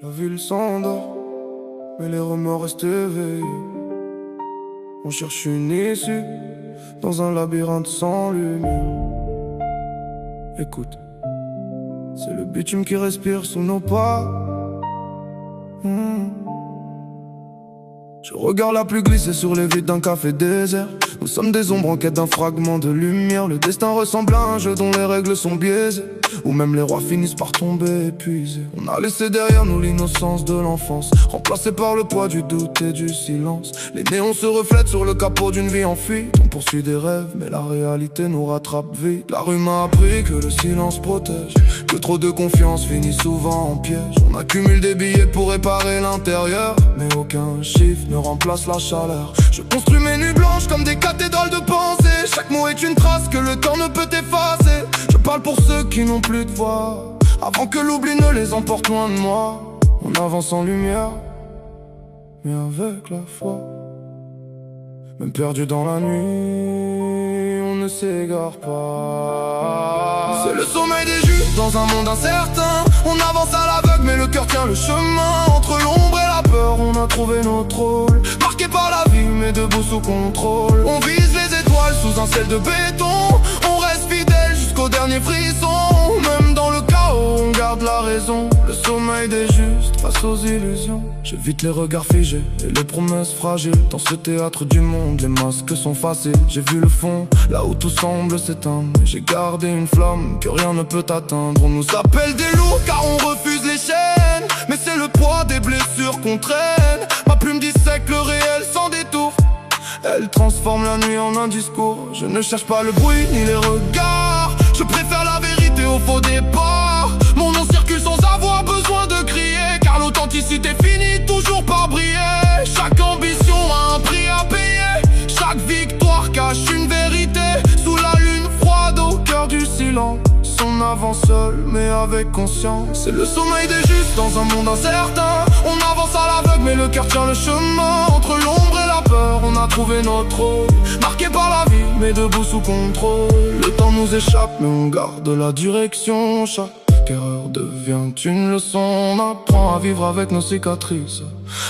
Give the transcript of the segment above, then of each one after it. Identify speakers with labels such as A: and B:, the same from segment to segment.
A: La ville s'endort, mais les remords restent éveillés. On cherche une issue dans un labyrinthe sans lumière. Écoute, c'est le bitume qui respire sous nos pas. Je regarde la pluie glisser sur les vitres d'un café désert. Nous sommes des ombres en quête d'un fragment de lumière. Le destin ressemble à un jeu dont les règles sont biaisées, où même les rois finissent par tomber épuisés. On a laissé derrière nous l'innocence de l'enfance, remplacée par le poids du doute et du silence. Les néons se reflètent sur le capot d'une vie en fuite. On poursuit des rêves, mais la réalité nous rattrape vite. La rue m'a appris que le silence protège, que trop de confiance finit souvent en piège. On accumule des billets pour réparer l'intérieur, mais aucun chiffre ne remplace la chaleur. Je construis mes nuits blanches comme des cathédrales de pensée. Chaque mot est une trace que le temps ne peut effacer. Je parle pour ceux qui n'ont plus de voix, avant que l'oubli ne les emporte loin de moi. On avance en lumière, mais avec la foi. Même perdu dans la nuit, on ne s'égare pas. C'est le sommeil des justes dans un monde incertain. On avance à l'aveugle mais le cœur tient le chemin. Entre l'ombre et la peur on a trouvé notre rôle, marqué par la vie mais debout sous contrôle. On vise les étoiles sous un ciel de béton. On reste fidèle jusqu'au dernier frisson. Même dans le chaos on garde la raison. Le sommeil des justes face aux illusions. J'évite les regards figés et les promesses fragiles. Dans ce théâtre du monde les masques sont faciles. J'ai vu le fond, là où tout semble s'éteindre. J'ai gardé une flamme que rien ne peut atteindre. On nous appelle des loups car on refuse les chaînes, mais c'est le poids des blessures qu'on traîne. Ma plume dissèque le réel sans détour. Elle transforme la nuit en un discours. Je ne cherche pas le bruit ni les regards. Je préfère la vérité au faux départ. Mon nom circule sans avoir besoin de crier, car l'authenticité finit toujours par briller. Chaque ambition a un prix à payer. Chaque victoire cache une vérité. Sous la lune froide au cœur du silence, on avance seul mais avec conscience. C'est le sommeil des justes dans un monde incertain. On avance à l'aveugle mais le cœur tient le chemin. Entre l'ombre et la peur on a trouvé notre rôle, marqué par la vie mais debout sous contrôle. Le temps nous échappe mais on garde la direction. Chaque erreur devient une leçon. On apprend à vivre avec nos cicatrices,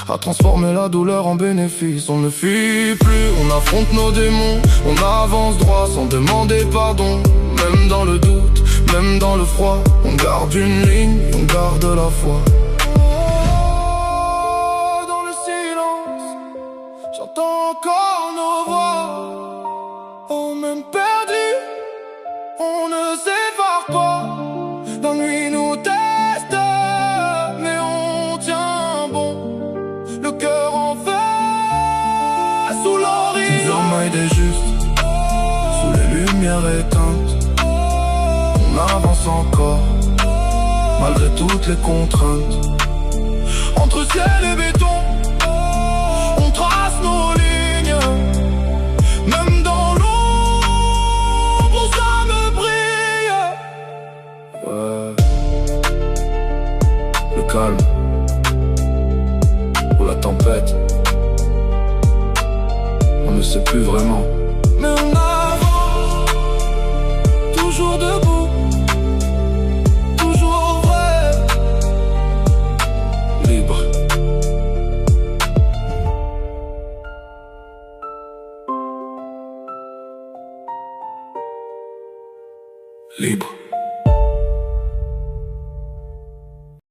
A: à transformer la douleur en bénéfice. On ne fuit plus, on affronte nos démons. On avance droit sans demander pardon. Même dans le doute, même dans le froid, on garde une ligne, on garde la foi. Dans le silence, j'entends encore nos voix. Oh, même perdu, on ne s'effare pas. La nuit nous teste, mais on tient bon. Le cœur en feu, sous l'horizon. Sommeil des justes, sous les lumières éteintes. On avance encore, malgré toutes les contraintes. Entre ciel et béton, on trace nos lignes. Même dans l'ombre, ça me brille. Ouais. Le calme ou la tempête, on ne sait plus vraiment. Mais on avance, toujours debout, toujours vrai, libre. Libre.